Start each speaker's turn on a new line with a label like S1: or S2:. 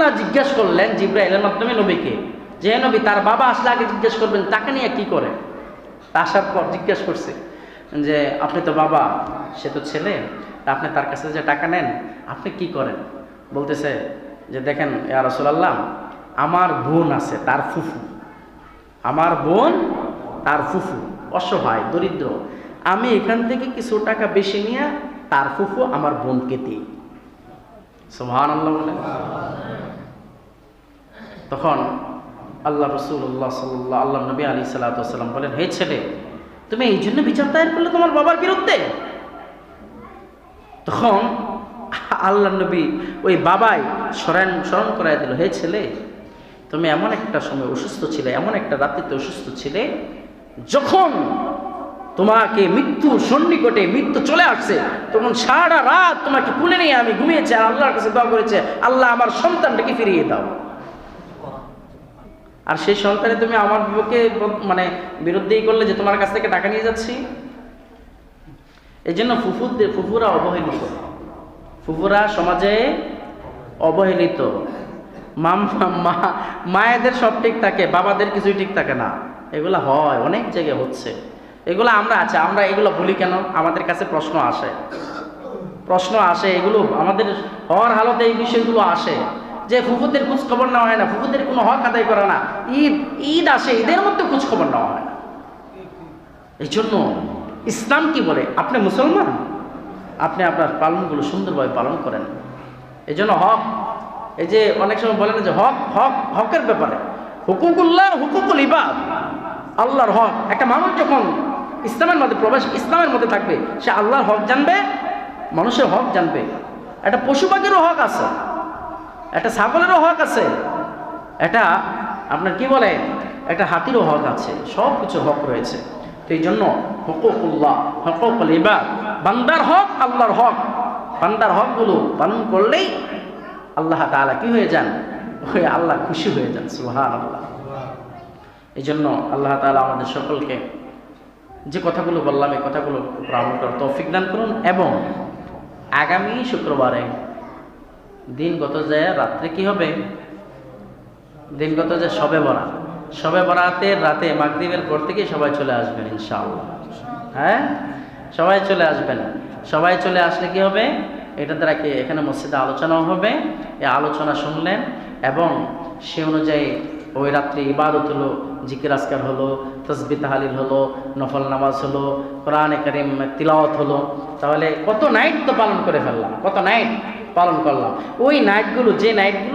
S1: আল্লাহ জিজ্ঞেস করলেন জিবরাইলের মাধ্যমে নবীকে, যে নবী তার বাবা আসলে আগে জিজ্ঞেস করবেন তাকে নিয়ে কি করে। তা আসার পর জিজ্ঞেস করছে যে আপনি তো বাবা, সে তো ছেলে, তা আপনি তার কাছে যে টাকা নেন আপনি কি করেন? বলতেছে যে দেখেন ইয়া রাসূলুল্লাহ, আমার বোন আছে, তার ফুফু, আমার বোন তার ফুফু অসহায় দরিদ্র, আমি এখান থেকে কিছু টাকা বেশি নিয়ে তার ফুফু আমার বোনকে দিই। সুবহানাল্লাহ বলেন। তখন আল্লাহ রাসূলুল্লাহ সাল্লাল্লাহু আল্লাহ নবী আলাইহিস সালাতু ওয়াস সালাম বলেন, হে ছেলে, তুমি এই জন্য বিচার দায়ের করলে তোমার বাবার বিরুদ্ধে? তখন আল্লাহ নবী ওই বাবাই স্মরণ করাই দিল, হে ছেলে, তুমি এমন একটা সময় অসুস্থ ছিলে, এমন একটা রাত্রিতে অসুস্থ ছিলে যখন তোমাকে মৃত্যু সন্নিকটে, মৃত্যু চলে আসছে, তখন সারা রাত তোমাকে কুলে নিয়ে আমি ঘুমিয়েছি আর আল্লাহর কাছে দোয়া করেছে, আল্লাহ আমার সন্তানটাকে ফিরিয়ে দাও। আর সেই সন্তানে তুমি আমার বিপক্ষে মানে বিরুদ্ধেই করলে যে তোমার কাছ থেকে টাকা নিয়ে যাচ্ছি। এই জন্য ফুফুরা অবহেলিত, ফুফুরা সমাজে অবহেলিত। মায়েদের সব ঠিক থাকে, বাবাদের কিছুই ঠিক থাকে না। এগুলা হয়, অনেক জায়গায় হচ্ছে। এগুলো আমরা এগুলো বলি কেন? আমাদের কাছে প্রশ্ন আসে, এগুলো আমাদের হওয়ার হালতে এই বিষয়গুলো আসে যে ফুফুদের খোঁজ খবর নেওয়া হয় না, ফুফুদের কোনো হক আদায় করে না। ঈদ আসে, ঈদের মধ্যে খোঁজ খবর নেওয়া হয় না। এই জন্য ইসলাম কি বলে, আপনি মুসলমান, আপনি আপনার পালনগুলো সুন্দরভাবে পালন করেন। এই জন্য হক, এই যে অনেক সময় বলেন যে হকের ব্যাপারে হুকুকুল্লাহ হুকুকুল ইবাদ, আল্লাহর হক। একটা মানুষ যখন ইসলামের মধ্যে ইসলামের মধ্যে থাকবে, সে আল্লাহর হক জানবে, মানুষের হক জানবে। একটা পশু পাখিরও হক আছে, একটা ছাগলেরও হক আছে, একটা আপনার কি বলে একটা হাতিরও হক আছে, সব কিছু হক রয়েছে। তো এই জন্য হুকুকুল্লাহ হুকুকুল ইবাদ, বান্দার হক আল্লাহর হক, বান্দার হকগুলো পালন করলেই আল্লাহ তাআলা কি হয়ে যান, আল্লাহ খুশি হয়ে যান। সুবহানাল্লাহ। এই জন্য আল্লাহ তাআলা আমাদের সকলকে যে কথাগুলো বললাম এই কথাগুলো আমল করার তৌফিক দান করুন। এবং আগামী শুক্রবারে দিনগত যায় রাত্রে কি হবে, দিনগত যে শবে বরাতের রাতে মাগরিবের পর থেকে সবাই চলে আসবেন ইনশাআল্লাহ। হ্যাঁ, সবাই চলে আসবেন। সবাই চলে আসলে কি হবে, এটা দ্বারা কি এখানে মসজিদে আলোচনাও হবে। এই আলোচনা শুনলেন এবং সে অনুযায়ী ওই রাত্রে ইবাদত হলো, জিকির আজকার হলো, তাসবিহ তাহলিল হলো, নফল নামাজ হলো, কোরআনে কারীম তিলাওয়াত হলো। তাহলে কত নাইট তো পালন করে ফেললাম, কত নাইট পালন করলাম। ওই নাইটগুলো, যে নাইটগুলো